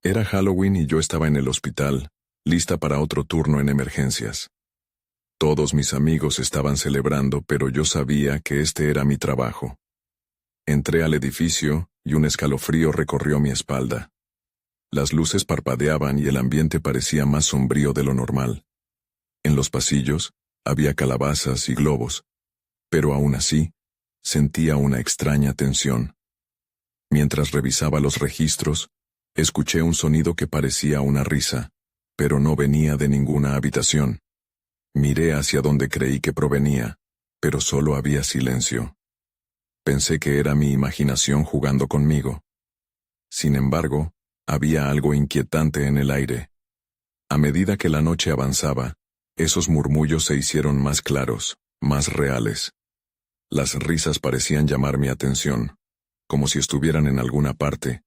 Era Halloween y yo estaba en el hospital, lista para otro turno en emergencias. Todos mis amigos estaban celebrando, pero yo sabía que este era mi trabajo. Entré al edificio y un escalofrío recorrió mi espalda. Las luces parpadeaban y el ambiente parecía más sombrío de lo normal. En los pasillos había calabazas y globos, pero aún así, sentía una extraña tensión. Mientras revisaba los registros, escuché un sonido que parecía una risa, pero no venía de ninguna habitación. Miré hacia donde creí que provenía, pero solo había silencio. Pensé que era mi imaginación jugando conmigo. Sin embargo, había algo inquietante en el aire. A medida que la noche avanzaba, esos murmullos se hicieron más claros, más reales. Las risas parecían llamar mi atención, como si estuvieran en alguna parte,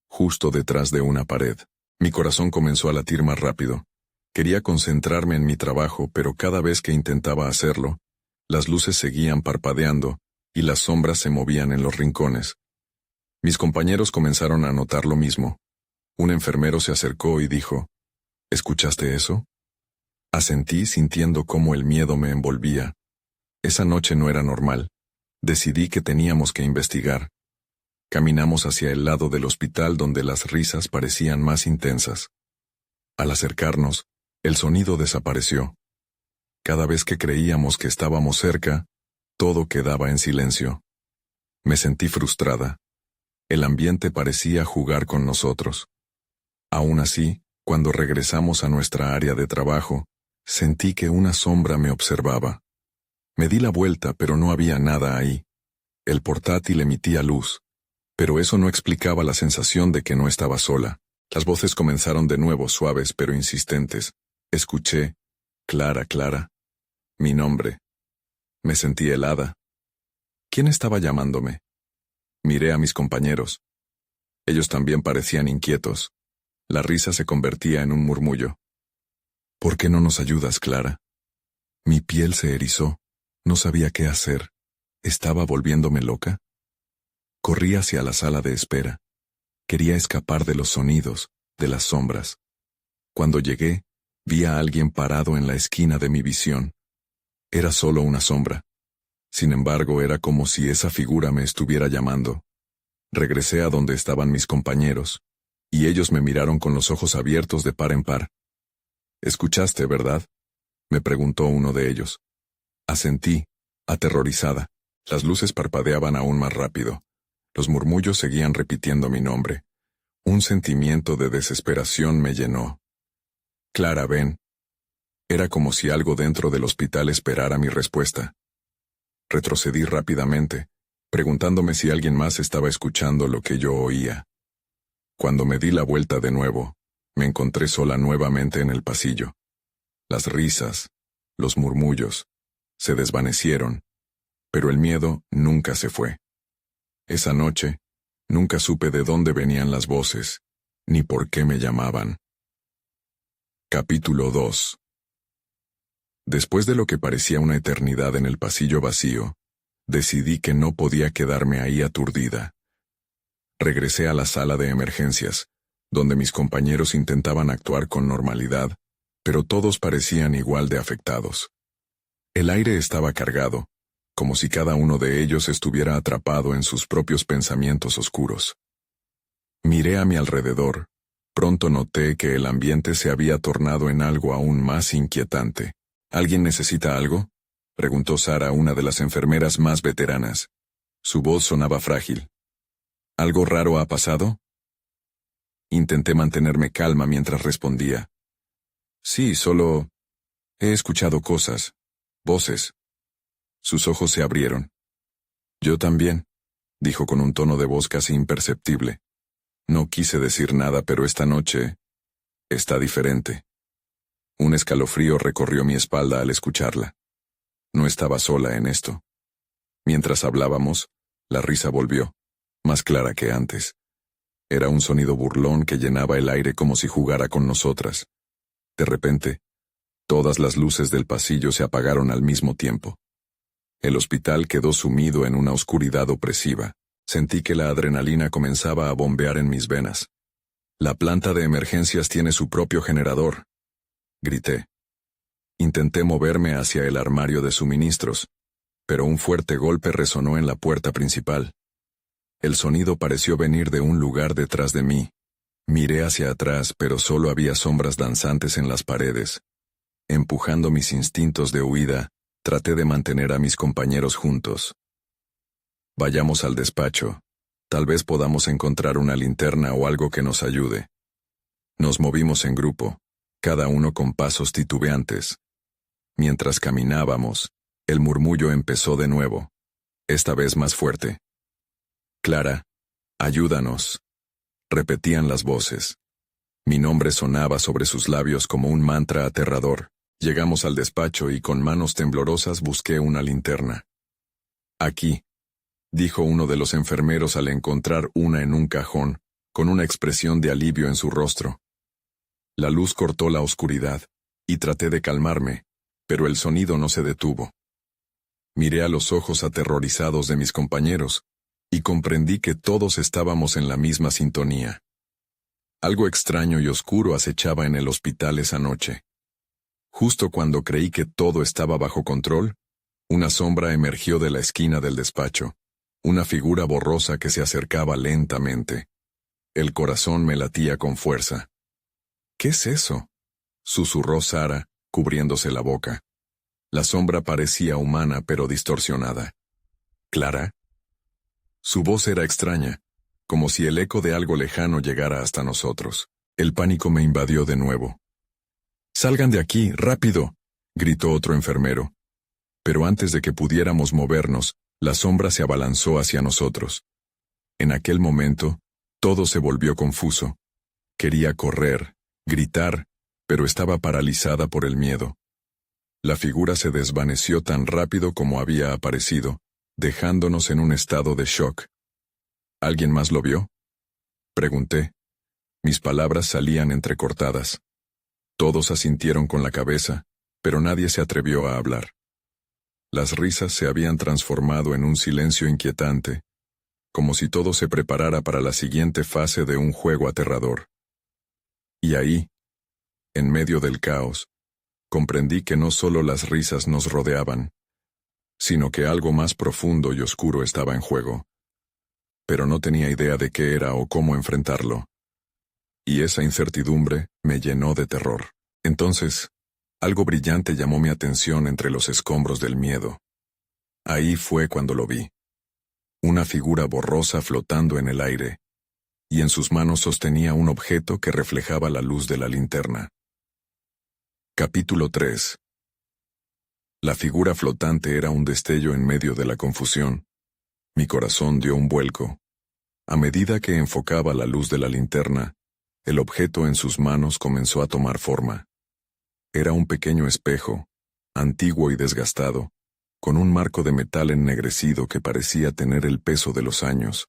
justo detrás de una pared. Mi corazón comenzó a latir más rápido. Quería concentrarme en mi trabajo, pero cada vez que intentaba hacerlo, las luces seguían parpadeando y las sombras se movían en los rincones. Mis compañeros comenzaron a notar lo mismo. Un enfermero se acercó y dijo, ¿escuchaste eso? Asentí sintiendo cómo el miedo me envolvía. Esa noche no era normal. Decidí que teníamos que investigar. Caminamos hacia el lado del hospital donde las risas parecían más intensas. Al acercarnos, el sonido desapareció. Cada vez que creíamos que estábamos cerca, todo quedaba en silencio. Me sentí frustrada. El ambiente parecía jugar con nosotros. Aún así, cuando regresamos a nuestra área de trabajo, sentí que una sombra me observaba. Me di la vuelta, pero no había nada ahí. El portátil emitía luz, pero eso no explicaba la sensación de que no estaba sola. Las voces comenzaron de nuevo suaves pero insistentes. Escuché, Clara, Clara, mi nombre. Me sentí helada. ¿Quién estaba llamándome? Miré a mis compañeros. Ellos también parecían inquietos. La risa se convertía en un murmullo. ¿Por qué no nos ayudas, Clara? Mi piel se erizó. No sabía qué hacer. ¿Estaba volviéndome loca? Corrí hacia la sala de espera. Quería escapar de los sonidos, de las sombras. Cuando llegué, vi a alguien parado en la esquina de mi visión. Era solo una sombra. Sin embargo, era como si esa figura me estuviera llamando. Regresé a donde estaban mis compañeros, y ellos me miraron con los ojos abiertos de par en par. ¿Escuchaste, verdad? Me preguntó uno de ellos. Asentí, aterrorizada. Las luces parpadeaban aún más rápido. Los murmullos seguían repitiendo mi nombre. Un sentimiento de desesperación me llenó. Clara, ven. Era como si algo dentro del hospital esperara mi respuesta. Retrocedí rápidamente, preguntándome si alguien más estaba escuchando lo que yo oía. Cuando me di la vuelta de nuevo, me encontré sola nuevamente en el pasillo. Las risas, los murmullos, se desvanecieron, pero el miedo nunca se fue. Esa noche, nunca supe de dónde venían las voces, ni por qué me llamaban. Capítulo 2. Después de lo que parecía una eternidad en el pasillo vacío, decidí que no podía quedarme ahí aturdida. Regresé a la sala de emergencias, donde mis compañeros intentaban actuar con normalidad, pero todos parecían igual de afectados. El aire estaba cargado, como si cada uno de ellos estuviera atrapado en sus propios pensamientos oscuros. Miré a mi alrededor. Pronto noté que el ambiente se había tornado en algo aún más inquietante. ¿Alguien necesita algo?, preguntó Sara, una de las enfermeras más veteranas. Su voz sonaba frágil. ¿Algo raro ha pasado? Intenté mantenerme calma mientras respondía. Sí, solo he escuchado cosas, voces. Sus ojos se abrieron. Yo también, dijo con un tono de voz casi imperceptible. No quise decir nada, pero esta noche está diferente. Un escalofrío recorrió mi espalda al escucharla. No estaba sola en esto. Mientras hablábamos, la risa volvió, más clara que antes. Era un sonido burlón que llenaba el aire como si jugara con nosotras. De repente, todas las luces del pasillo se apagaron al mismo tiempo. El hospital quedó sumido en una oscuridad opresiva. Sentí que la adrenalina comenzaba a bombear en mis venas. La planta de emergencias tiene su propio generador, grité. Intenté moverme hacia el armario de suministros, pero un fuerte golpe resonó en la puerta principal. El sonido pareció venir de un lugar detrás de mí. Miré hacia atrás, pero solo había sombras danzantes en las paredes. Empujando mis instintos de huida, traté de mantener a mis compañeros juntos. Vayamos al despacho. Tal vez podamos encontrar una linterna o algo que nos ayude. Nos movimos en grupo, cada uno con pasos titubeantes. Mientras caminábamos, el murmullo empezó de nuevo, esta vez más fuerte. Clara, ayúdanos, repetían las voces. Mi nombre sonaba sobre sus labios como un mantra aterrador. Llegamos al despacho y con manos temblorosas busqué una linterna. Aquí, dijo uno de los enfermeros al encontrar una en un cajón, con una expresión de alivio en su rostro. La luz cortó la oscuridad, y traté de calmarme, pero el sonido no se detuvo. Miré a los ojos aterrorizados de mis compañeros, y comprendí que todos estábamos en la misma sintonía. Algo extraño y oscuro acechaba en el hospital esa noche. Justo cuando creí que todo estaba bajo control, una sombra emergió de la esquina del despacho, una figura borrosa que se acercaba lentamente. El corazón me latía con fuerza. ¿Qué es eso?, susurró Sara, cubriéndose la boca. La sombra parecía humana pero distorsionada. ¿Clara? Su voz era extraña, como si el eco de algo lejano llegara hasta nosotros. El pánico me invadió de nuevo. «¡Salgan de aquí, rápido!», gritó otro enfermero. Pero antes de que pudiéramos movernos, la sombra se abalanzó hacia nosotros. En aquel momento, todo se volvió confuso. Quería correr, gritar, pero estaba paralizada por el miedo. La figura se desvaneció tan rápido como había aparecido, dejándonos en un estado de shock. ¿Alguien más lo vio?, pregunté. Mis palabras salían entrecortadas. Todos asintieron con la cabeza, pero nadie se atrevió a hablar. Las risas se habían transformado en un silencio inquietante, como si todo se preparara para la siguiente fase de un juego aterrador. Y ahí, en medio del caos, comprendí que no solo las risas nos rodeaban, sino que algo más profundo y oscuro estaba en juego. Pero no tenía idea de qué era o cómo enfrentarlo. Y esa incertidumbre me llenó de terror. Entonces, algo brillante llamó mi atención entre los escombros del miedo. Ahí fue cuando lo vi. Una figura borrosa flotando en el aire, y en sus manos sostenía un objeto que reflejaba la luz de la linterna. Capítulo 3. La figura flotante era un destello en medio de la confusión. Mi corazón dio un vuelco. A medida que enfocaba la luz de la linterna, el objeto en sus manos comenzó a tomar forma. Era un pequeño espejo, antiguo y desgastado, con un marco de metal ennegrecido que parecía tener el peso de los años.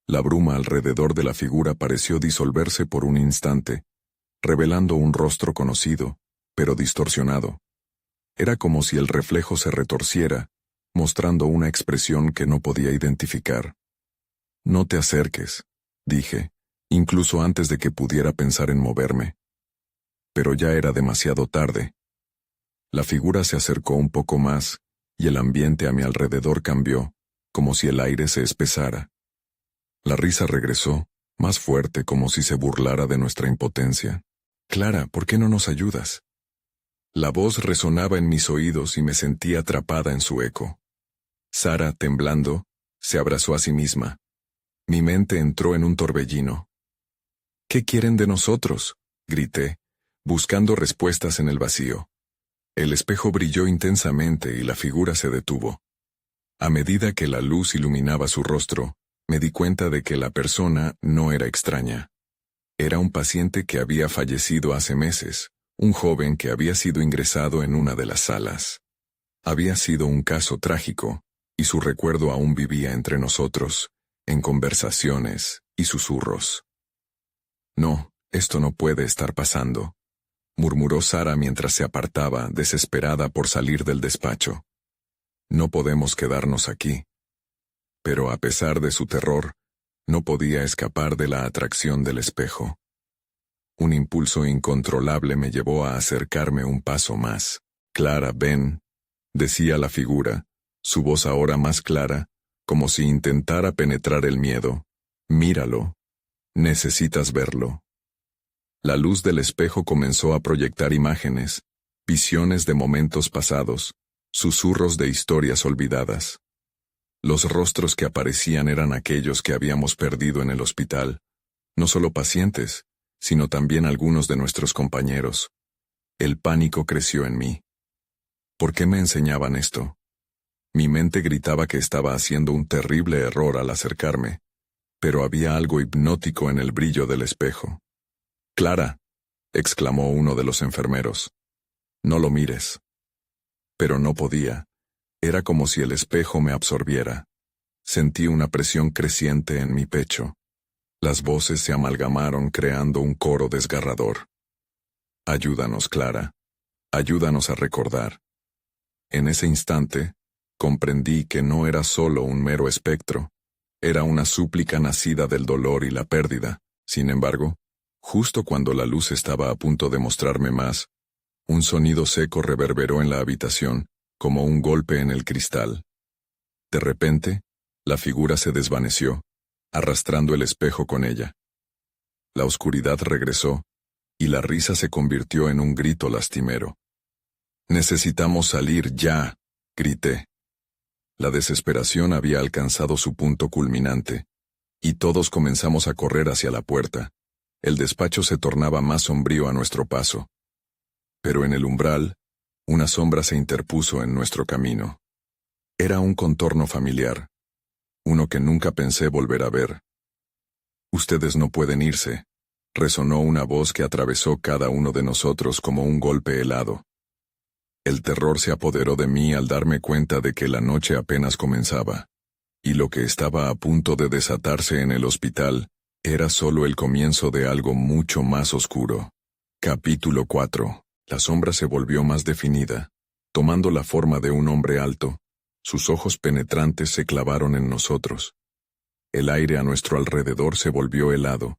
La bruma alrededor de la figura pareció disolverse por un instante, revelando un rostro conocido, pero distorsionado. Era como si el reflejo se retorciera, mostrando una expresión que no podía identificar. «No te acerques», dije, incluso antes de que pudiera pensar en moverme. Pero ya era demasiado tarde. La figura se acercó un poco más, y el ambiente a mi alrededor cambió, como si el aire se espesara. La risa regresó, más fuerte como si se burlara de nuestra impotencia. «Clara, ¿por qué no nos ayudas?». La voz resonaba en mis oídos y me sentí atrapada en su eco. Sara, temblando, se abrazó a sí misma. Mi mente entró en un torbellino. «¿Qué quieren de nosotros?», grité, buscando respuestas en el vacío. El espejo brilló intensamente y la figura se detuvo. A medida que la luz iluminaba su rostro, me di cuenta de que la persona no era extraña. Era un paciente que había fallecido hace meses, un joven que había sido ingresado en una de las salas. Había sido un caso trágico, y su recuerdo aún vivía entre nosotros, en conversaciones y susurros. «No, esto no puede estar pasando», murmuró Sara mientras se apartaba, desesperada por salir del despacho. «No podemos quedarnos aquí». Pero a pesar de su terror, no podía escapar de la atracción del espejo. Un impulso incontrolable me llevó a acercarme un paso más. Clara, ven, decía la figura, su voz ahora más clara, como si intentara penetrar el miedo. Míralo. Necesitas verlo. La luz del espejo comenzó a proyectar imágenes, visiones de momentos pasados, susurros de historias olvidadas. Los rostros que aparecían eran aquellos que habíamos perdido en el hospital, no solo pacientes, sino también algunos de nuestros compañeros. El pánico creció en mí. ¿Por qué me enseñaban esto? Mi mente gritaba que estaba haciendo un terrible error al acercarme, pero había algo hipnótico en el brillo del espejo. «Clara», exclamó uno de los enfermeros, «no lo mires». Pero no podía. Era como si el espejo me absorbiera. Sentí una presión creciente en mi pecho. Las voces se amalgamaron creando un coro desgarrador. «Ayúdanos, Clara. Ayúdanos a recordar». En ese instante, comprendí que no era solo un mero espectro. Era una súplica nacida del dolor y la pérdida. Sin embargo, justo cuando la luz estaba a punto de mostrarme más, un sonido seco reverberó en la habitación, como un golpe en el cristal. De repente, la figura se desvaneció, arrastrando el espejo con ella. La oscuridad regresó, y la risa se convirtió en un grito lastimero. «Necesitamos salir ya», grité. La desesperación había alcanzado su punto culminante, y todos comenzamos a correr hacia la puerta. El despacho se tornaba más sombrío a nuestro paso. Pero en el umbral, una sombra se interpuso en nuestro camino. Era un contorno familiar, uno que nunca pensé volver a ver. «Ustedes no pueden irse», resonó una voz que atravesó cada uno de nosotros como un golpe helado. El terror se apoderó de mí al darme cuenta de que la noche apenas comenzaba, y lo que estaba a punto de desatarse en el hospital era solo el comienzo de algo mucho más oscuro. Capítulo 4. La sombra se volvió más definida, tomando la forma de un hombre alto. Sus ojos penetrantes se clavaron en nosotros. El aire a nuestro alrededor se volvió helado,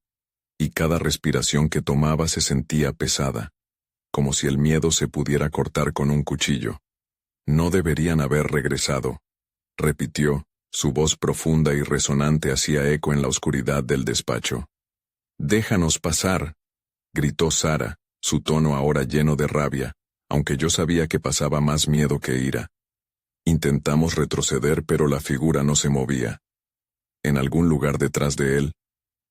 y cada respiración que tomaba se sentía pesada, como si el miedo se pudiera cortar con un cuchillo. «No deberían haber regresado», repitió, su voz profunda y resonante hacía eco en la oscuridad del despacho. «Déjanos pasar», gritó Sara, su tono ahora lleno de rabia, aunque yo sabía que pasaba más miedo que ira. Intentamos retroceder, pero la figura no se movía. En algún lugar detrás de él,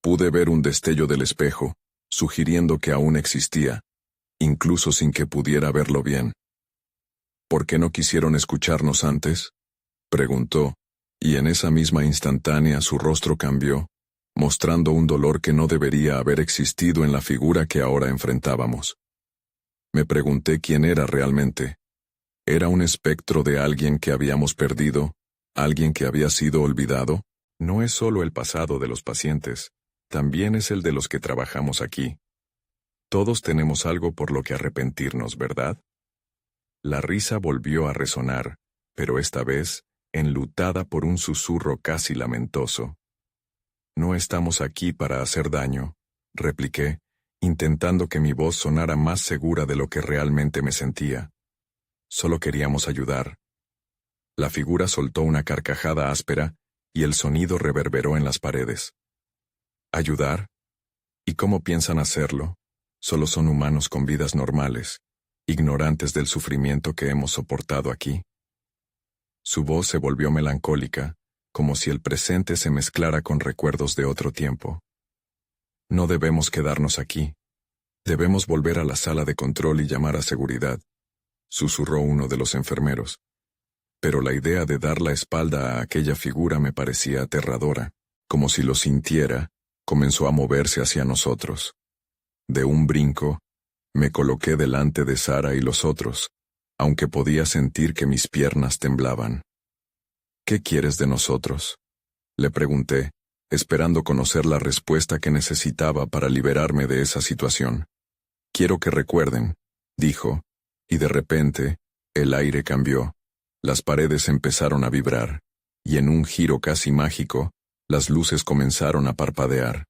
pude ver un destello del espejo, sugiriendo que aún existía, incluso sin que pudiera verlo bien. «¿Por qué no quisieron escucharnos antes?», preguntó, y en esa misma instantánea su rostro cambió, mostrando un dolor que no debería haber existido en la figura que ahora enfrentábamos. Me pregunté quién era realmente. ¿Era un espectro de alguien que habíamos perdido? ¿Alguien que había sido olvidado? No es solo el pasado de los pacientes, también es el de los que trabajamos aquí. Todos tenemos algo por lo que arrepentirnos, ¿verdad? La risa volvió a resonar, pero esta vez, enlutada por un susurro casi lamentoso. «No estamos aquí para hacer daño», repliqué, intentando que mi voz sonara más segura de lo que realmente me sentía. «Solo queríamos ayudar». La figura soltó una carcajada áspera, y el sonido reverberó en las paredes. «¿Ayudar? ¿Y cómo piensan hacerlo? Solo son humanos con vidas normales, ignorantes del sufrimiento que hemos soportado aquí». Su voz se volvió melancólica, como si el presente se mezclara con recuerdos de otro tiempo. «No debemos quedarnos aquí. Debemos volver a la sala de control y llamar a seguridad», susurró uno de los enfermeros. Pero la idea de dar la espalda a aquella figura me parecía aterradora. Como si lo sintiera, comenzó a moverse hacia nosotros. De un brinco, me coloqué delante de Sara y los otros, aunque podía sentir que mis piernas temblaban. «¿Qué quieres de nosotros?», le pregunté, esperando conocer la respuesta que necesitaba para liberarme de esa situación. «Quiero que recuerden», dijo, y de repente, el aire cambió. Las paredes empezaron a vibrar, y en un giro casi mágico, las luces comenzaron a parpadear.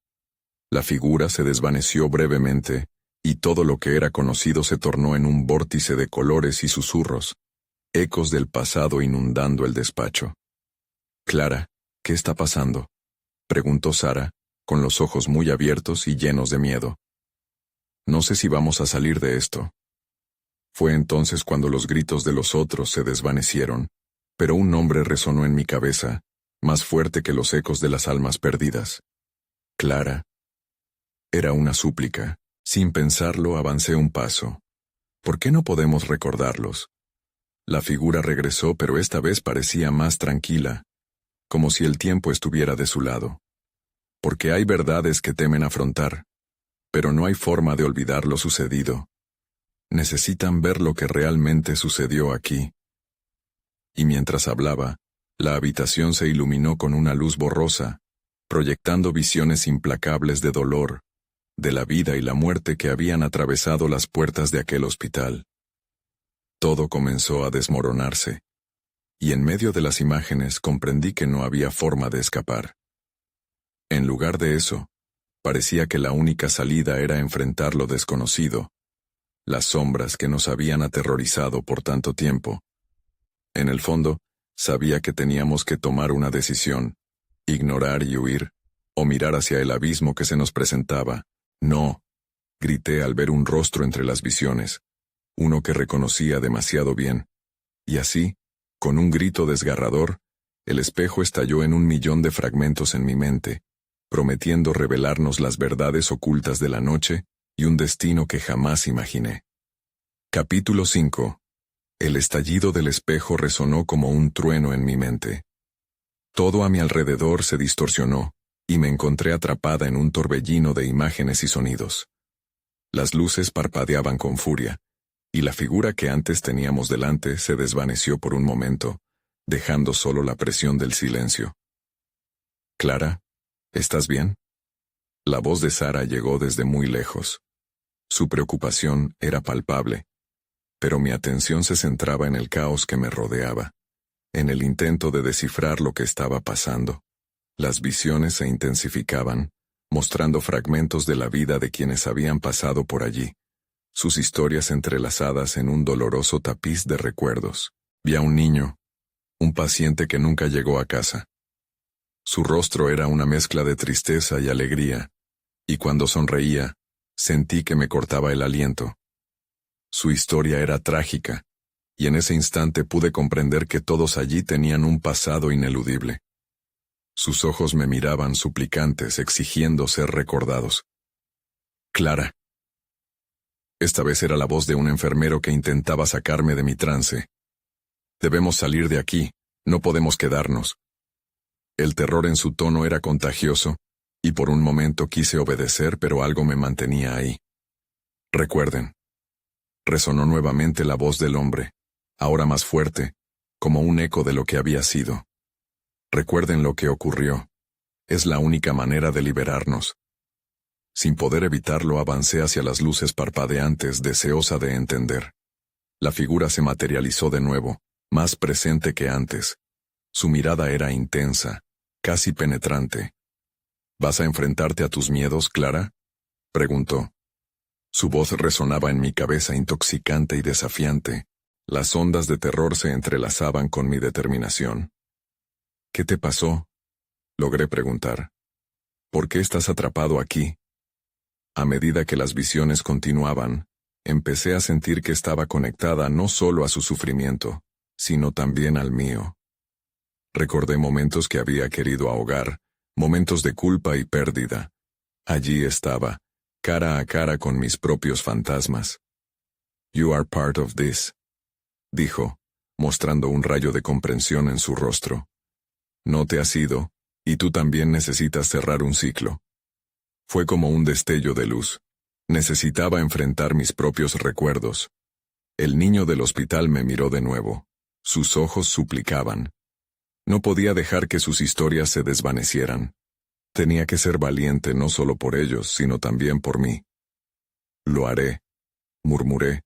La figura se desvaneció brevemente, y todo lo que era conocido se tornó en un vórtice de colores y susurros, ecos del pasado inundando el despacho. «Clara, ¿qué está pasando?», preguntó Sara, con los ojos muy abiertos y llenos de miedo. «No sé si vamos a salir de esto». Fue entonces cuando los gritos de los otros se desvanecieron, pero un nombre resonó en mi cabeza, más fuerte que los ecos de las almas perdidas. «Clara». Era una súplica. Sin pensarlo, avancé un paso. ¿Por qué no podemos recordarlos? La figura regresó, pero esta vez parecía más tranquila, como si el tiempo estuviera de su lado. Porque hay verdades que temen afrontar, pero no hay forma de olvidar lo sucedido. Necesitan ver lo que realmente sucedió aquí. Y mientras hablaba, la habitación se iluminó con una luz borrosa, proyectando visiones implacables de dolor, de la vida y la muerte que habían atravesado las puertas de aquel hospital. Todo comenzó a desmoronarse, y en medio de las imágenes comprendí que no había forma de escapar. En lugar de eso, parecía que la única salida era enfrentar lo desconocido, las sombras que nos habían aterrorizado por tanto tiempo. En el fondo, sabía que teníamos que tomar una decisión, ignorar y huir, o mirar hacia el abismo que se nos presentaba. «No», grité al ver un rostro entre las visiones, uno que reconocía demasiado bien. Y así, con un grito desgarrador, el espejo estalló en 1.000.000 de fragmentos en mi mente, prometiendo revelarnos las verdades ocultas de la noche y un destino que jamás imaginé. Capítulo 5. El estallido del espejo resonó como un trueno en mi mente. Todo a mi alrededor se distorsionó, y me encontré atrapada en un torbellino de imágenes y sonidos. Las luces parpadeaban con furia, y la figura que antes teníamos delante se desvaneció por un momento, dejando solo la presión del silencio. «Clara, ¿estás bien?». La voz de Sara llegó desde muy lejos. Su preocupación era palpable, pero mi atención se centraba en el caos que me rodeaba, en el intento de descifrar lo que estaba pasando. Las visiones se intensificaban, mostrando fragmentos de la vida de quienes habían pasado por allí, sus historias entrelazadas en un doloroso tapiz de recuerdos. Vi a un niño, un paciente que nunca llegó a casa. Su rostro era una mezcla de tristeza y alegría, y cuando sonreía, sentí que me cortaba el aliento. Su historia era trágica, y en ese instante pude comprender que todos allí tenían un pasado ineludible. Sus ojos me miraban suplicantes, exigiendo ser recordados. «Clara». Esta vez era la voz de un enfermero que intentaba sacarme de mi trance. «Debemos salir de aquí, no podemos quedarnos». El terror en su tono era contagioso, y por un momento quise obedecer, pero algo me mantenía ahí. «Recuerden». Resonó nuevamente la voz del hombre, ahora más fuerte, como un eco de lo que había sido. «Recuerden lo que ocurrió. Es la única manera de liberarnos». Sin poder evitarlo, avancé hacia las luces parpadeantes, deseosa de entender. La figura se materializó de nuevo, más presente que antes. Su mirada era intensa, casi penetrante. «¿Vas a enfrentarte a tus miedos, Clara?», preguntó. Su voz resonaba en mi cabeza, intoxicante y desafiante. Las ondas de terror se entrelazaban con mi determinación. «¿Qué te pasó?», logré preguntar. «¿Por qué estás atrapado aquí?». A medida que las visiones continuaban, empecé a sentir que estaba conectada no solo a su sufrimiento, sino también al mío. Recordé momentos que había querido ahogar, momentos de culpa y pérdida. Allí estaba, cara a cara con mis propios fantasmas. «You are part of this», dijo, mostrando un rayo de comprensión en su rostro. «No te has ido, y tú también necesitas cerrar un ciclo». Fue como un destello de luz. Necesitaba enfrentar mis propios recuerdos. El niño del hospital me miró de nuevo. Sus ojos suplicaban. No podía dejar que sus historias se desvanecieran. Tenía que ser valiente no solo por ellos, sino también por mí. «Lo haré», murmuré,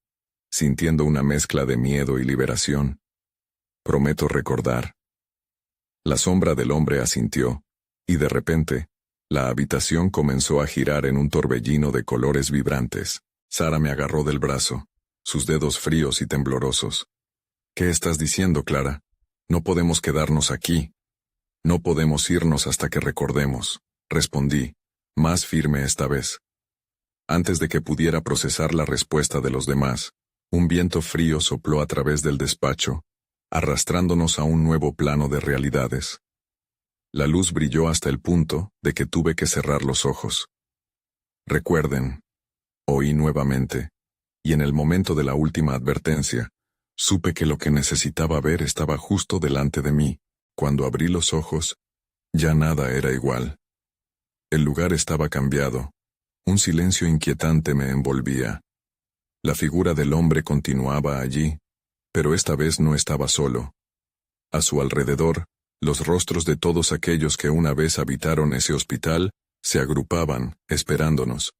sintiendo una mezcla de miedo y liberación. «Prometo recordar». La sombra del hombre asintió, y de repente, La habitación comenzó a girar en un torbellino de colores vibrantes. Sara me agarró del brazo, sus dedos fríos y temblorosos. ¿Qué estás diciendo, Clara? No podemos quedarnos aquí. No podemos irnos hasta que recordemos, respondí, más firme esta vez. Antes de que pudiera procesar la respuesta de los demás, un viento frío sopló a través del despacho, arrastrándonos a un nuevo plano de realidades. La luz brilló hasta el punto de que tuve que cerrar los ojos. Recuerden, oí nuevamente, y en el momento de la última advertencia, supe que lo que necesitaba ver estaba justo delante de mí. Cuando abrí los ojos, ya nada era igual. El lugar estaba cambiado. Un silencio inquietante me envolvía. La figura del hombre continuaba allí, pero esta vez no estaba solo. A su alrededor, los rostros de todos aquellos que una vez habitaron ese hospital se agrupaban, esperándonos.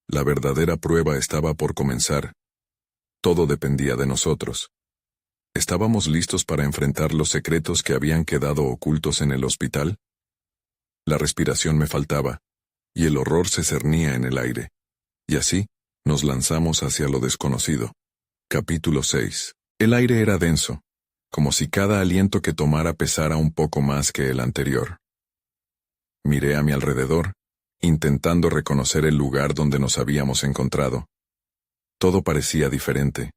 La verdadera prueba estaba por comenzar. Todo dependía de nosotros. ¿Estábamos listos para enfrentar los secretos que habían quedado ocultos en el hospital? La respiración me faltaba, y el horror se cernía en el aire. Y así, nos lanzamos hacia lo desconocido. Capítulo 6. El aire era denso, como si cada aliento que tomara pesara un poco más que el anterior. Miré a mi alrededor, intentando reconocer el lugar donde nos habíamos encontrado. Todo parecía diferente,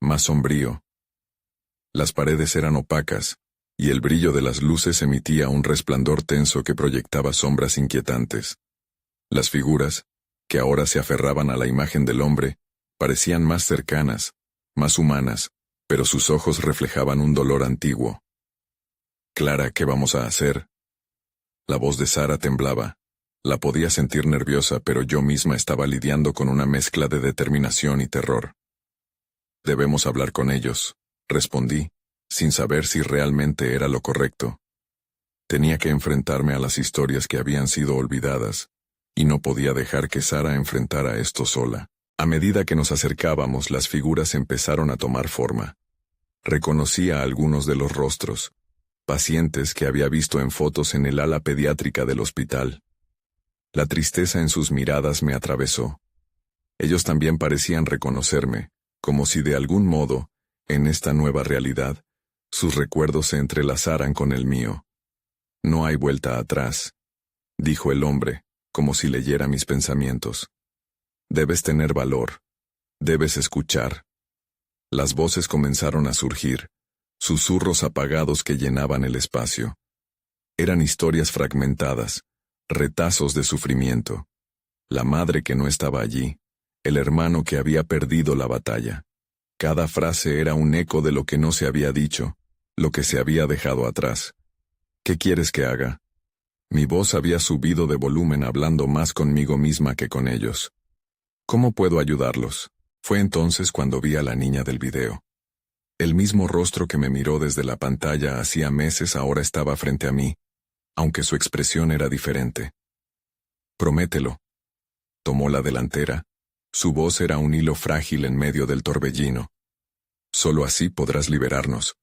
más sombrío. Las paredes eran opacas, y el brillo de las luces emitía un resplandor tenso que proyectaba sombras inquietantes. Las figuras, que ahora se aferraban a la imagen del hombre, parecían más cercanas, más humanas, pero sus ojos reflejaban un dolor antiguo. Clara, ¿qué vamos a hacer? La voz de Sara temblaba. La podía sentir nerviosa, pero yo misma estaba lidiando con una mezcla de determinación y terror. Debemos hablar con ellos, respondí, sin saber si realmente era lo correcto. Tenía que enfrentarme a las historias que habían sido olvidadas, y no podía dejar que Sara enfrentara esto sola. A medida que nos acercábamos, las figuras empezaron a tomar forma. Reconocí a algunos de los rostros, pacientes que había visto en fotos en el ala pediátrica del hospital. La tristeza en sus miradas me atravesó. Ellos también parecían reconocerme, como si de algún modo, en esta nueva realidad, sus recuerdos se entrelazaran con el mío. No hay vuelta atrás, dijo el hombre, como si leyera mis pensamientos. Debes tener valor. Debes escuchar. Las voces comenzaron a surgir, susurros apagados que llenaban el espacio. Eran historias fragmentadas, retazos de sufrimiento. La madre que no estaba allí, el hermano que había perdido la batalla. Cada frase era un eco de lo que no se había dicho, lo que se había dejado atrás. ¿Qué quieres que haga? Mi voz había subido de volumen hablando más conmigo misma que con ellos. ¿Cómo puedo ayudarlos? Fue entonces cuando vi a la niña del video. El mismo rostro que me miró desde la pantalla hacía meses ahora estaba frente a mí, aunque su expresión era diferente. Promételo. Tomó la delantera. Su voz era un hilo frágil en medio del torbellino. Solo así podrás liberarnos.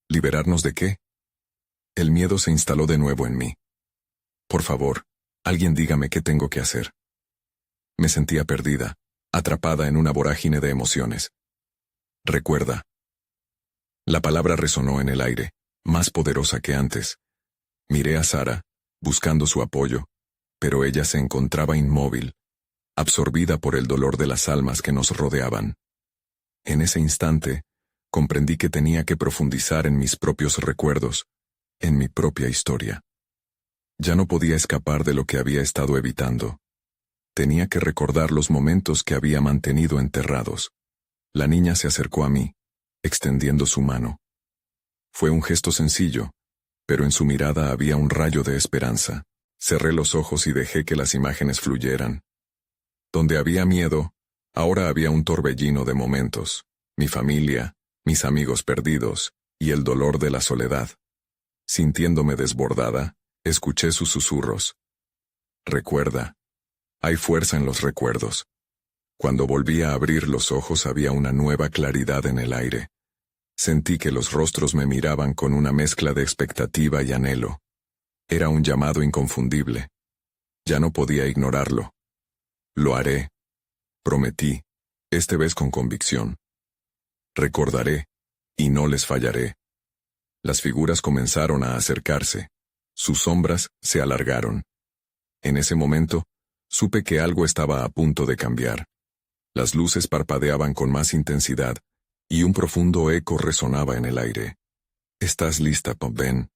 ¿Liberarnos de qué? El miedo se instaló de nuevo en mí. Por favor, alguien dígame qué tengo que hacer. Me sentía perdida, atrapada en una vorágine de emociones. Recuerda. La palabra resonó en el aire, más poderosa que antes. Miré a Sara, buscando su apoyo, pero ella se encontraba inmóvil, absorbida por el dolor de las almas que nos rodeaban. En ese instante, comprendí que tenía que profundizar en mis propios recuerdos, en mi propia historia. Ya no podía escapar de lo que había estado evitando. Tenía que recordar los momentos que había mantenido enterrados. La niña se acercó a mí, extendiendo su mano. Fue un gesto sencillo, pero en su mirada había un rayo de esperanza. Cerré los ojos y dejé que las imágenes fluyeran. Donde había miedo, ahora había un torbellino de momentos, mi familia, mis amigos perdidos, y el dolor de la soledad. Sintiéndome desbordada, escuché sus susurros. Recuerda. Hay fuerza en los recuerdos. Cuando volví a abrir los ojos había una nueva claridad en el aire. Sentí que los rostros me miraban con una mezcla de expectativa y anhelo. Era un llamado inconfundible. Ya no podía ignorarlo. Lo haré. Prometí, esta vez con convicción. Recordaré, y no les fallaré. Las figuras comenzaron a acercarse. Sus sombras se alargaron. En ese momento, supe que algo estaba a punto de cambiar. Las luces parpadeaban con más intensidad, y un profundo eco resonaba en el aire. ¿Estás lista, Ben?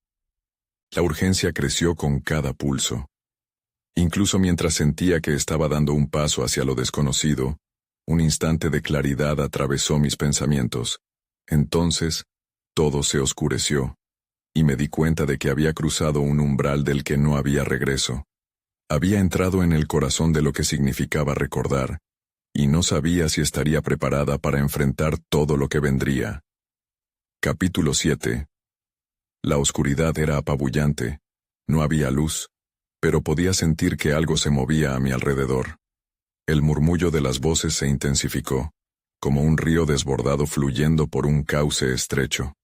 La urgencia creció con cada pulso. Incluso mientras sentía que estaba dando un paso hacia lo desconocido, un instante de claridad atravesó mis pensamientos. Entonces, todo se oscureció, y me di cuenta de que había cruzado un umbral del que no había regreso. Había entrado en el corazón de lo que significaba recordar, y no sabía si estaría preparada para enfrentar todo lo que vendría. Capítulo 7. La oscuridad era apabullante. No había luz, pero podía sentir que algo se movía a mi alrededor. El murmullo de las voces se intensificó, como un río desbordado fluyendo por un cauce estrecho.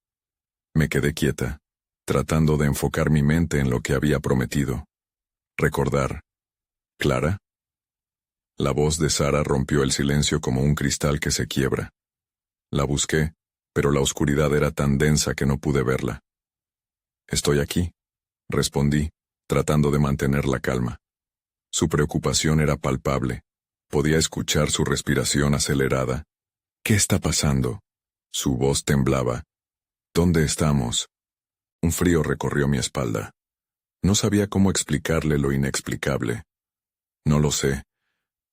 Me quedé quieta, tratando de enfocar mi mente en lo que había prometido. Recordar. ¿Clara? La voz de Sara rompió el silencio como un cristal que se quiebra. La busqué, pero la oscuridad era tan densa que no pude verla. «Estoy aquí», respondí, tratando de mantener la calma. Su preocupación era palpable. Podía escuchar su respiración acelerada. «¿Qué está pasando?» Su voz temblaba. «¿Dónde estamos?» Un frío recorrió mi espalda. No sabía cómo explicarle lo inexplicable. «No lo sé,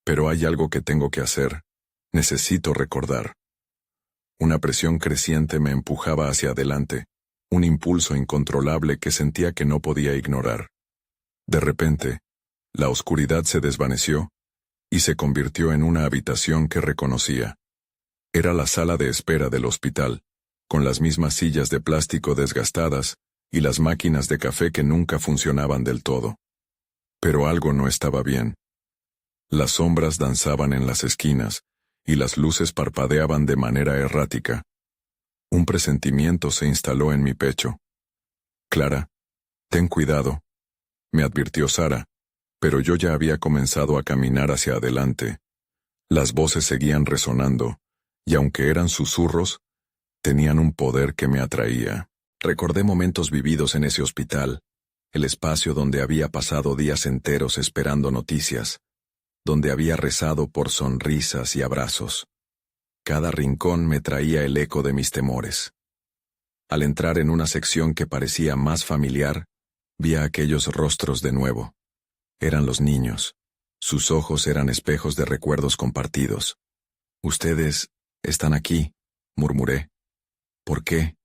pero hay algo que tengo que hacer. Necesito recordar». Una presión creciente me empujaba hacia adelante, un impulso incontrolable que sentía que no podía ignorar. De repente, la oscuridad se desvaneció y se convirtió en una habitación que reconocía. Era la sala de espera del hospital, con las mismas sillas de plástico desgastadas y las máquinas de café que nunca funcionaban del todo. Pero algo no estaba bien. Las sombras danzaban en las esquinas, y las luces parpadeaban de manera errática. Un presentimiento se instaló en mi pecho. «Clara, ten cuidado», me advirtió Sara, pero yo ya había comenzado a caminar hacia adelante. Las voces seguían resonando, y aunque eran susurros, tenían un poder que me atraía. Recordé momentos vividos en ese hospital, el espacio donde había pasado días enteros esperando noticias, donde había rezado por sonrisas y abrazos. Cada rincón me traía el eco de mis temores. Al entrar en una sección que parecía más familiar, vi a aquellos rostros de nuevo. Eran los niños. Sus ojos eran espejos de recuerdos compartidos. «Ustedes están aquí», murmuré. «¿Por qué?»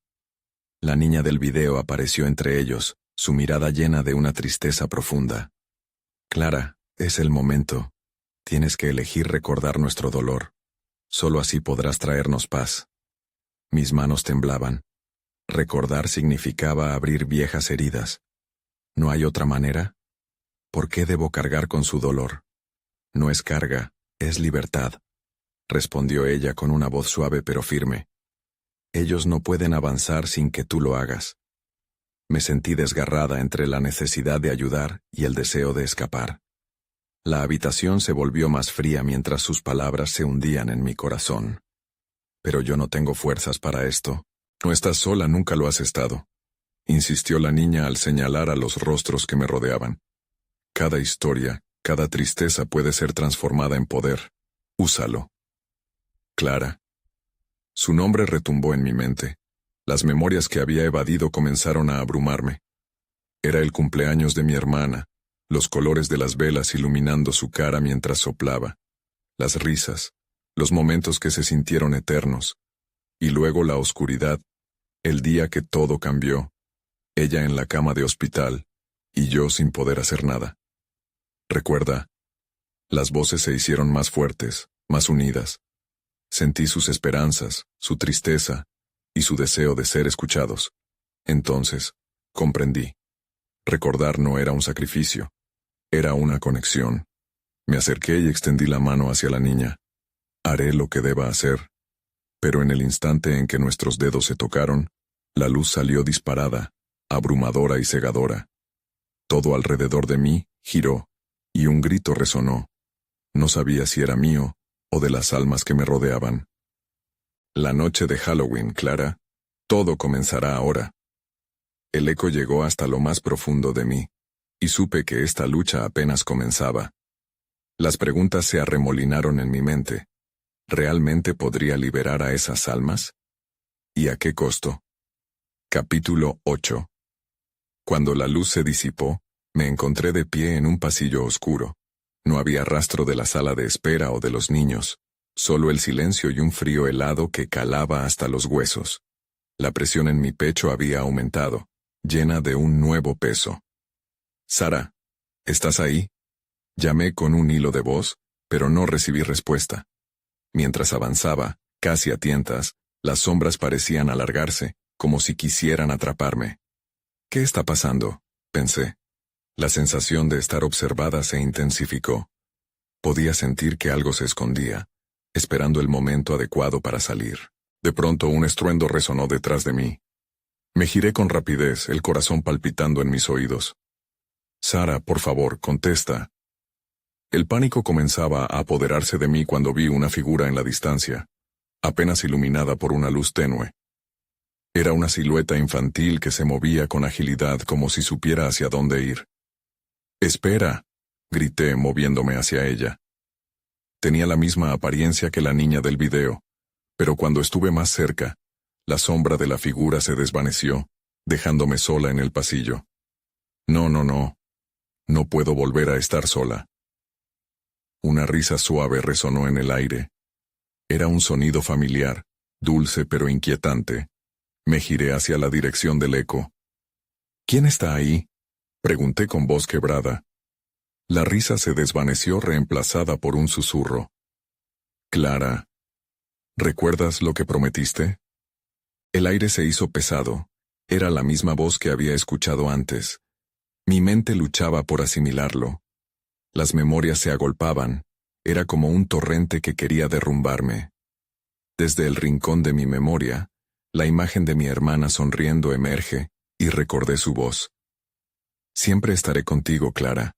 La niña del video apareció entre ellos, su mirada llena de una tristeza profunda. «Clara, es el momento. Tienes que elegir recordar nuestro dolor. Solo así podrás traernos paz». Mis manos temblaban. Recordar significaba abrir viejas heridas. ¿No hay otra manera? ¿Por qué debo cargar con su dolor? No es carga, es libertad, respondió ella con una voz suave pero firme. Ellos no pueden avanzar sin que tú lo hagas. Me sentí desgarrada entre la necesidad de ayudar y el deseo de escapar. La habitación se volvió más fría mientras sus palabras se hundían en mi corazón. «Pero yo no tengo fuerzas para esto». «No estás sola, nunca lo has estado», insistió la niña al señalar a los rostros que me rodeaban. «Cada historia, cada tristeza puede ser transformada en poder. Úsalo». «Clara». Su nombre retumbó en mi mente. Las memorias que había evadido comenzaron a abrumarme. Era el cumpleaños de mi hermana, los colores de las velas iluminando su cara mientras soplaba, las risas, los momentos que se sintieron eternos, y luego la oscuridad, el día que todo cambió, ella en la cama de hospital, y yo sin poder hacer nada. «Recuerda». Las voces se hicieron más fuertes, más unidas. Sentí sus esperanzas, su tristeza, y su deseo de ser escuchados. Entonces, comprendí. Recordar no era un sacrificio, era una conexión. Me acerqué y extendí la mano hacia la niña. «Haré lo que deba hacer». Pero en el instante en que nuestros dedos se tocaron, la luz salió disparada, abrumadora y cegadora. Todo alrededor de mí giró, y un grito resonó. No sabía si era mío o de las almas que me rodeaban. La noche de Halloween, Clara. Todo comenzará ahora. El eco llegó hasta lo más profundo de mí, y supe que esta lucha apenas comenzaba. Las preguntas se arremolinaron en mi mente. ¿Realmente podría liberar a esas almas? ¿Y a qué costo? Capítulo 8. Cuando la luz se disipó, me encontré de pie en un pasillo oscuro. No había rastro de la sala de espera o de los niños, solo el silencio y un frío helado que calaba hasta los huesos. La presión en mi pecho había aumentado, llena de un nuevo peso. «Sara, ¿estás ahí?». Llamé con un hilo de voz, pero no recibí respuesta. Mientras avanzaba, casi a tientas, las sombras parecían alargarse, como si quisieran atraparme. «¿Qué está pasando?», pensé. La sensación de estar observada se intensificó. Podía sentir que algo se escondía, esperando el momento adecuado para salir. De pronto un estruendo resonó detrás de mí. Me giré con rapidez, el corazón palpitando en mis oídos. «Sara, por favor, contesta». El pánico comenzaba a apoderarse de mí cuando vi una figura en la distancia, apenas iluminada por una luz tenue. Era una silueta infantil que se movía con agilidad como si supiera hacia dónde ir. «¡Espera!», grité moviéndome hacia ella. Tenía la misma apariencia que la niña del video, pero cuando estuve más cerca, la sombra de la figura se desvaneció, dejándome sola en el pasillo. «No, no, no. No puedo volver a estar sola». Una risa suave resonó en el aire. Era un sonido familiar, dulce pero inquietante. Me giré hacia la dirección del eco. «¿Quién está ahí?», pregunté con voz quebrada. La risa se desvaneció reemplazada por un susurro. «Clara, ¿recuerdas lo que prometiste?». El aire se hizo pesado. Era la misma voz que había escuchado antes. Mi mente luchaba por asimilarlo. Las memorias se agolpaban. Era como un torrente que quería derrumbarme. Desde el rincón de mi memoria, la imagen de mi hermana sonriendo emerge, y recordé su voz. «Siempre estaré contigo, Clara».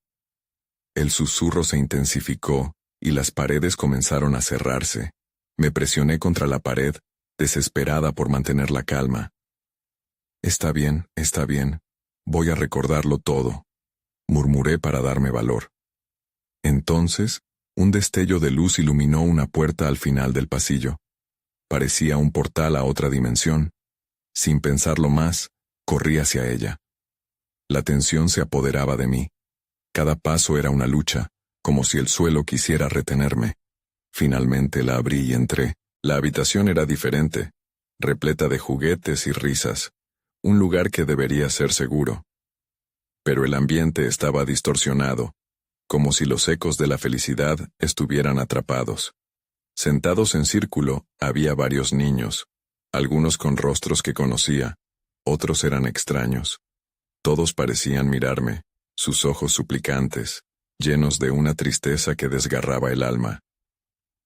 El susurro se intensificó, y las paredes comenzaron a cerrarse. Me presioné contra la pared, desesperada por mantener la calma. Está bien, voy a recordarlo todo», murmuré para darme valor. Entonces, un destello de luz iluminó una puerta al final del pasillo. Parecía un portal a otra dimensión. Sin pensarlo más, corrí hacia ella. La tensión se apoderaba de mí. Cada paso era una lucha, como si el suelo quisiera retenerme. Finalmente la abrí y entré. La habitación era diferente, repleta de juguetes y risas, un lugar que debería ser seguro. Pero el ambiente estaba distorsionado, como si los ecos de la felicidad estuvieran atrapados. Sentados en círculo, había varios niños, algunos con rostros que conocía, otros eran extraños. Todos parecían mirarme, sus ojos suplicantes, llenos de una tristeza que desgarraba el alma.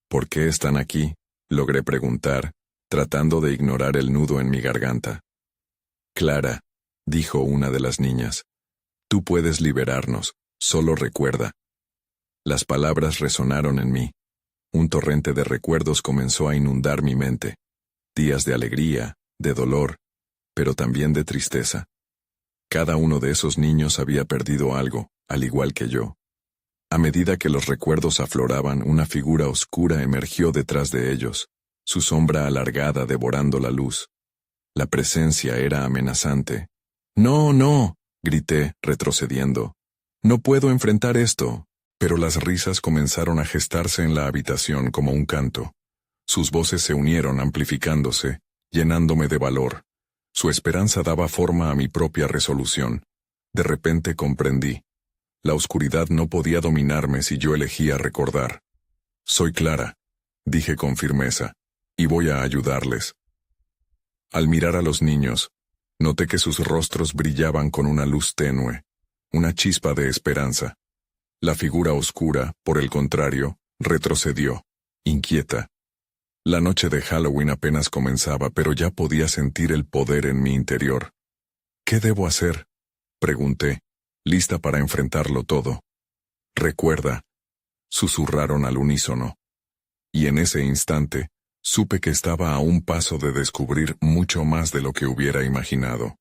«¿Por qué están aquí?», logré preguntar, tratando de ignorar el nudo en mi garganta. «Clara», dijo una de las niñas, «tú puedes liberarnos, solo recuerda». Las palabras resonaron en mí. Un torrente de recuerdos comenzó a inundar mi mente. Días de alegría, de dolor, pero también de tristeza. Cada uno de esos niños había perdido algo, al igual que yo. A medida que los recuerdos afloraban, una figura oscura emergió detrás de ellos, su sombra alargada devorando la luz. La presencia era amenazante. «¡No, no!», grité, retrocediendo. «No puedo enfrentar esto». Pero las risas comenzaron a gestarse en la habitación como un canto. Sus voces se unieron amplificándose, llenándome de valor. Su esperanza daba forma a mi propia resolución. De repente comprendí. La oscuridad no podía dominarme si yo elegía recordar. «Soy Clara», dije con firmeza, «y voy a ayudarles». Al mirar a los niños, noté que sus rostros brillaban con una luz tenue, una chispa de esperanza. La figura oscura, por el contrario, retrocedió, inquieta. La noche de Halloween apenas comenzaba, pero ya podía sentir el poder en mi interior. «¿Qué debo hacer?», pregunté, lista para enfrentarlo todo. Recuerda, susurraron al unísono. Y en ese instante, supe que estaba a un paso de descubrir mucho más de lo que hubiera imaginado.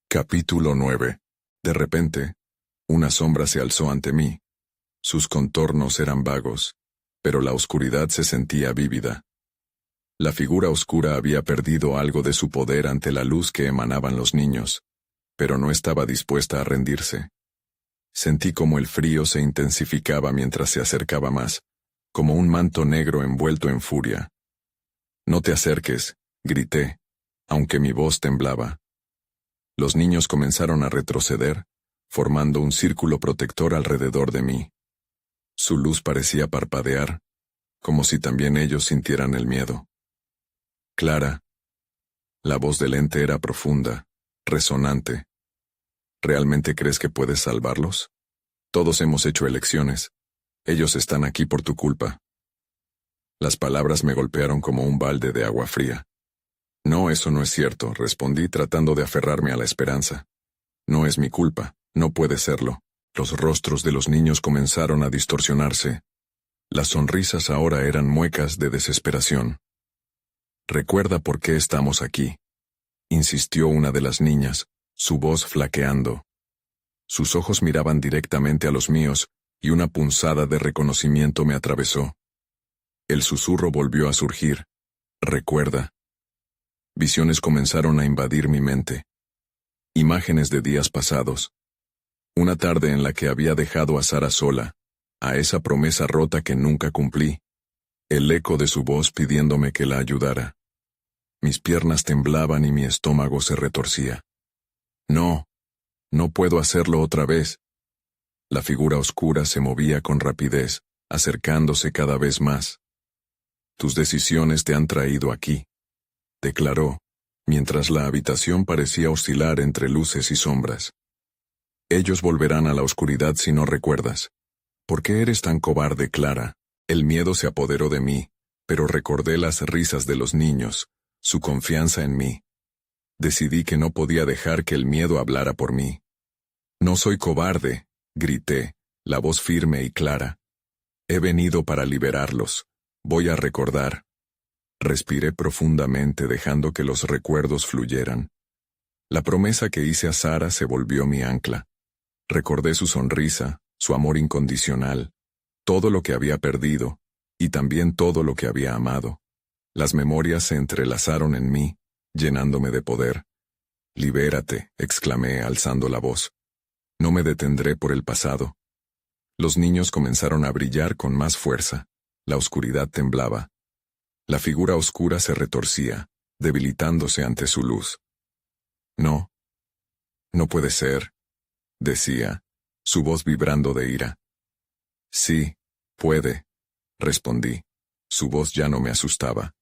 Capítulo 9. De repente, una sombra se alzó ante mí. Sus contornos eran vagos, pero la oscuridad se sentía vívida. La figura oscura había perdido algo de su poder ante la luz que emanaban los niños, pero no estaba dispuesta a rendirse. Sentí como el frío se intensificaba mientras se acercaba más, como un manto negro envuelto en furia. «No te acerques», grité, aunque mi voz temblaba. Los niños comenzaron a retroceder, formando un círculo protector alrededor de mí. Su luz parecía parpadear, como si también ellos sintieran el miedo. «Clara». La voz del ente era profunda, resonante. ¿Realmente crees que puedes salvarlos? Todos hemos hecho elecciones. Ellos están aquí por tu culpa. Las palabras me golpearon como un balde de agua fría. No, eso no es cierto, respondí tratando de aferrarme a la esperanza. No es mi culpa, no puede serlo. Los rostros de los niños comenzaron a distorsionarse. Las sonrisas ahora eran muecas de desesperación. «Recuerda por qué estamos aquí», insistió una de las niñas, su voz flaqueando. Sus ojos miraban directamente a los míos, y una punzada de reconocimiento me atravesó. El susurro volvió a surgir. «Recuerda». Visiones comenzaron a invadir mi mente. Imágenes de días pasados. Una tarde en la que había dejado a Sara sola, a esa promesa rota que nunca cumplí. El eco de su voz pidiéndome que la ayudara. Mis piernas temblaban y mi estómago se retorcía. No, no puedo hacerlo otra vez. La figura oscura se movía con rapidez, acercándose cada vez más. «Tus decisiones te han traído aquí», declaró, mientras la habitación parecía oscilar entre luces y sombras. «Ellos volverán a la oscuridad si no recuerdas. ¿Por qué eres tan cobarde, Clara?» El miedo se apoderó de mí, pero recordé las risas de los niños, su confianza en mí. Decidí que no podía dejar que el miedo hablara por mí. «No soy cobarde», grité, la voz firme y clara. «He venido para liberarlos. Voy a recordar». Respiré profundamente dejando que los recuerdos fluyeran. La promesa que hice a Sara se volvió mi ancla. Recordé su sonrisa, su amor incondicional, todo lo que había perdido, y también todo lo que había amado. Las memorias se entrelazaron en mí, llenándome de poder. «Libérate», exclamé alzando la voz. «No me detendré por el pasado». Los niños comenzaron a brillar con más fuerza. La oscuridad temblaba. La figura oscura se retorcía, debilitándose ante su luz. «No. No puede ser», decía, su voz vibrando de ira. «Sí, puede», respondí. Su voz ya no me asustaba.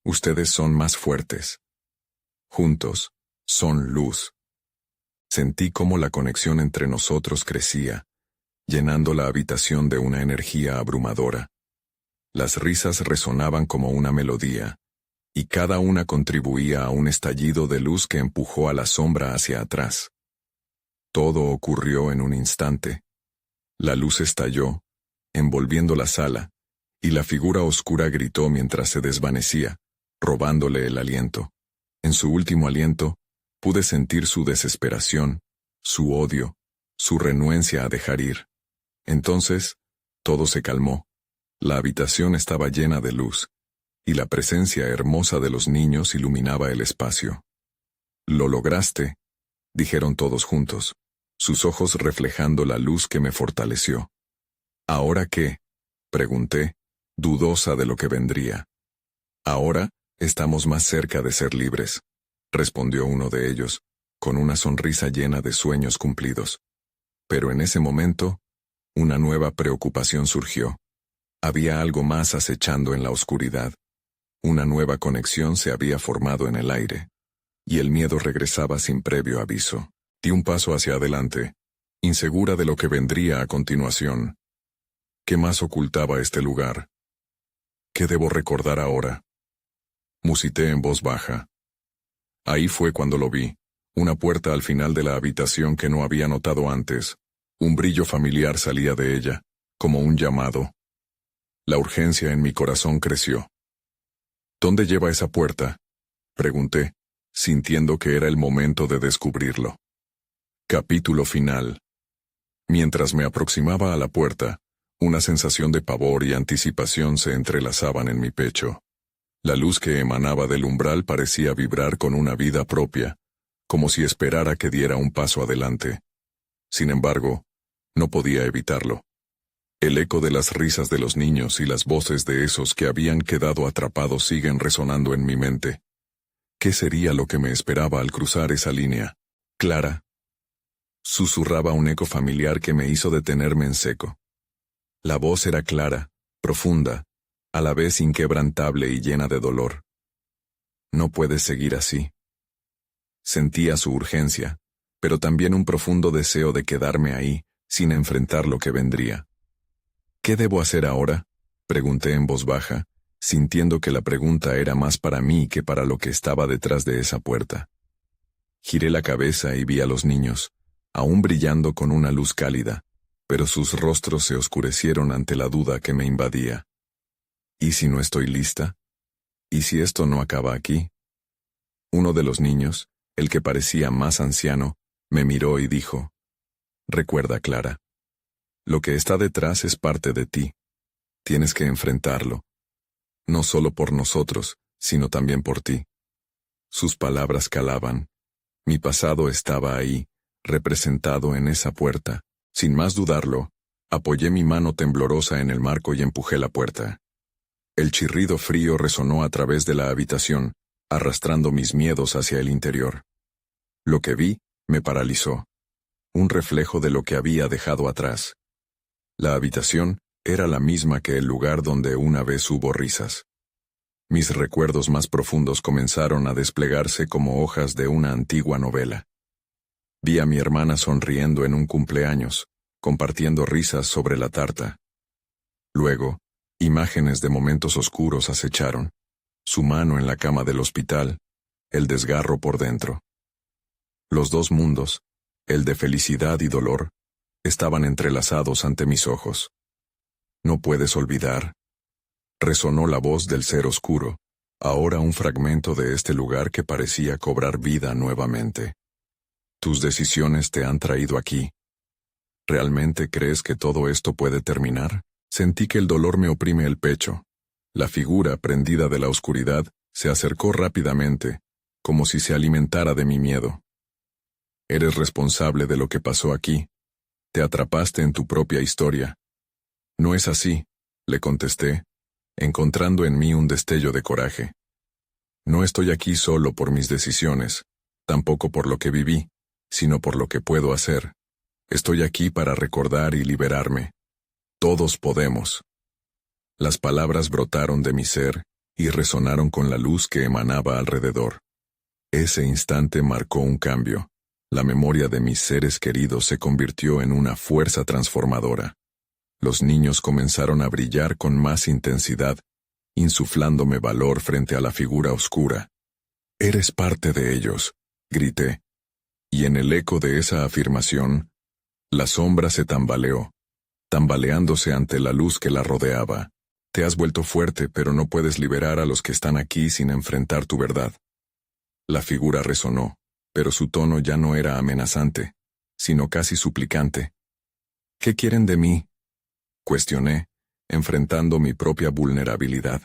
«Ustedes son más fuertes. Juntos, son luz». Sentí cómo la conexión entre nosotros crecía, llenando la habitación de una energía abrumadora. Las risas resonaban como una melodía, y cada una contribuía a un estallido de luz que empujó a la sombra hacia atrás. Todo ocurrió en un instante. La luz estalló, envolviendo la sala, y la figura oscura gritó mientras se desvanecía, robándole el aliento. En su último aliento, pude sentir su desesperación, su odio, su renuencia a dejar ir. Entonces, todo se calmó. La habitación estaba llena de luz, y la presencia hermosa de los niños iluminaba el espacio. «Lo lograste», dijeron todos juntos, sus ojos reflejando la luz que me fortaleció. «¿Ahora qué?», pregunté, dudosa de lo que vendría. «Ahora estamos más cerca de ser libres», respondió uno de ellos, con una sonrisa llena de sueños cumplidos. Pero en ese momento, una nueva preocupación surgió. Había algo más acechando en la oscuridad. Una nueva conexión se había formado en el aire, y el miedo regresaba sin previo aviso. Di un paso hacia adelante, insegura de lo que vendría a continuación. ¿Qué más ocultaba este lugar? ¿Qué debo recordar ahora? Musité en voz baja. Ahí fue cuando lo vi, Una puerta al final de la habitación que no había notado antes. Un brillo familiar salía de ella, como un llamado. La urgencia en mi corazón creció. ¿Dónde lleva esa puerta?, pregunté, sintiendo que era el momento de descubrirlo. Capítulo final. Mientras me aproximaba a la puerta, una sensación de pavor y anticipación se entrelazaban en mi pecho. La luz que emanaba del umbral parecía vibrar con una vida propia, como si esperara que diera un paso adelante. Sin embargo, no podía evitarlo. El eco de las risas de los niños y las voces de esos que habían quedado atrapados siguen resonando en mi mente. ¿Qué sería lo que me esperaba al cruzar esa línea? Clara. Susurraba un eco familiar que me hizo detenerme en seco. La voz era clara, profunda, a la vez inquebrantable y llena de dolor. No puedes seguir así. Sentía su urgencia, pero también un profundo deseo de quedarme ahí, sin enfrentar lo que vendría. ¿Qué debo hacer ahora?, pregunté en voz baja, sintiendo que la pregunta era más para mí que para lo que estaba detrás de esa puerta. Giré la cabeza y vi a los niños, aún brillando con una luz cálida, pero sus rostros se oscurecieron ante la duda que me invadía. ¿Y si no estoy lista? ¿Y si esto no acaba aquí? Uno de los niños, el que parecía más anciano, me miró y dijo: «Recuerda, Clara. Lo que está detrás es parte de ti. Tienes que enfrentarlo. No solo por nosotros, sino también por ti». Sus palabras calaban. Mi pasado estaba ahí, representado en esa puerta. Sin más dudarlo, apoyé mi mano temblorosa en el marco y empujé la puerta. El chirrido frío resonó a través de la habitación, arrastrando mis miedos hacia el interior. Lo que vi me paralizó. Un reflejo de lo que había dejado atrás. La habitación era la misma que el lugar donde una vez hubo risas. Mis recuerdos más profundos comenzaron a desplegarse como hojas de una antigua novela. Vi a mi hermana sonriendo en un cumpleaños, compartiendo risas sobre la tarta. Luego, imágenes de momentos oscuros acecharon. Su mano en la cama del hospital, el desgarro por dentro. Los dos mundos, el de felicidad y dolor, estaban entrelazados ante mis ojos. «No puedes olvidar», resonó la voz del ser oscuro, ahora un fragmento de este lugar que parecía cobrar vida nuevamente. «Tus decisiones te han traído aquí. ¿Realmente crees que todo esto puede terminar?» Sentí que el dolor me oprime el pecho. La figura prendida de la oscuridad se acercó rápidamente, como si se alimentara de mi miedo. «Eres responsable de lo que pasó aquí. Te atrapaste en tu propia historia». «No es así», le contesté, encontrando en mí un destello de coraje. «No estoy aquí solo por mis decisiones, tampoco por lo que viví, sino por lo que puedo hacer. Estoy aquí para recordar y liberarme. Todos podemos». Las palabras brotaron de mi ser y resonaron con la luz que emanaba alrededor. Ese instante marcó un cambio. La memoria de mis seres queridos se convirtió en una fuerza transformadora. Los niños comenzaron a brillar con más intensidad, insuflándome valor frente a la figura oscura. «Eres parte de ellos», grité. Y en el eco de esa afirmación, la sombra se tambaleó, tambaleándose ante la luz que la rodeaba. «Te has vuelto fuerte, pero no puedes liberar a los que están aquí sin enfrentar tu verdad». La figura resonó, pero su tono ya no era amenazante, sino casi suplicante. «¿Qué quieren de mí?», cuestioné, enfrentando mi propia vulnerabilidad.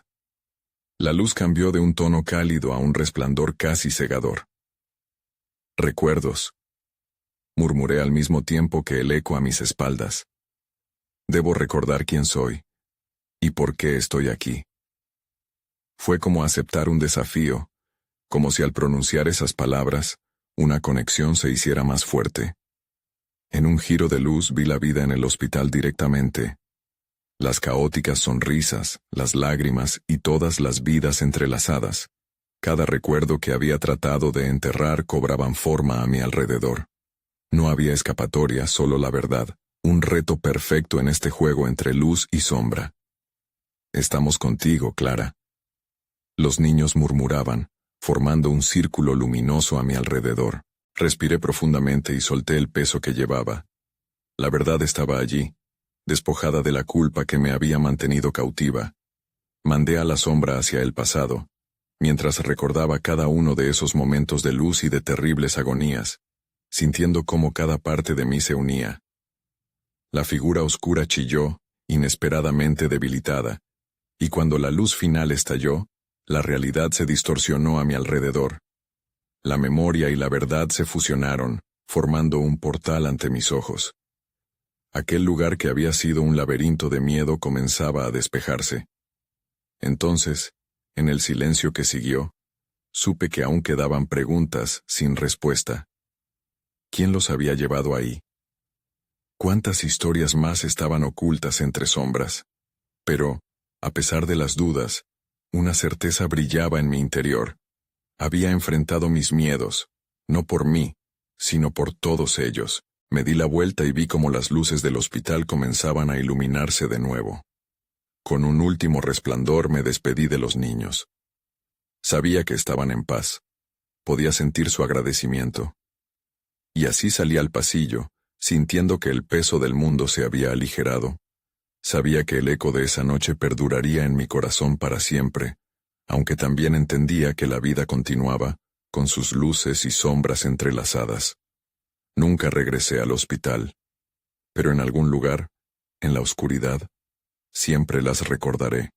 La luz cambió de un tono cálido a un resplandor casi cegador. «Recuerdos», murmuré al mismo tiempo que el eco a mis espaldas. «Debo recordar quién soy. ¿Y por qué estoy aquí?». Fue como aceptar un desafío, como si al pronunciar esas palabras, una conexión se hiciera más fuerte. En un giro de luz vi la vida en el hospital directamente. Las caóticas sonrisas, las lágrimas y todas las vidas entrelazadas. Cada recuerdo que había tratado de enterrar cobraban forma a mi alrededor. No había escapatoria, solo la verdad, un reto perfecto en este juego entre luz y sombra. «Estamos contigo, Clara». Los niños murmuraban, formando un círculo luminoso a mi alrededor. Respiré profundamente y solté el peso que llevaba. La verdad estaba allí, despojada de la culpa que me había mantenido cautiva. Mandé a la sombra hacia el pasado, mientras recordaba cada uno de esos momentos de luz y de terribles agonías, sintiendo cómo cada parte de mí se unía. La figura oscura chilló, inesperadamente debilitada, y cuando la luz final estalló, la realidad se distorsionó a mi alrededor. La memoria y la verdad se fusionaron, formando un portal ante mis ojos. Aquel lugar que había sido un laberinto de miedo comenzaba a despejarse. Entonces, en el silencio que siguió, supe que aún quedaban preguntas sin respuesta. ¿Quién los había llevado ahí? ¿Cuántas historias más estaban ocultas entre sombras? Pero, a pesar de las dudas, una certeza brillaba en mi interior. Había enfrentado mis miedos, no por mí, sino por todos ellos. Me di la vuelta y vi cómo las luces del hospital comenzaban a iluminarse de nuevo. Con un último resplandor me despedí de los niños. Sabía que estaban en paz. Podía sentir su agradecimiento. Y así salí al pasillo, sintiendo que el peso del mundo se había aligerado. Sabía que el eco de esa noche perduraría en mi corazón para siempre, aunque también entendía que la vida continuaba, con sus luces y sombras entrelazadas. Nunca regresé al hospital, pero en algún lugar, en la oscuridad, siempre las recordaré.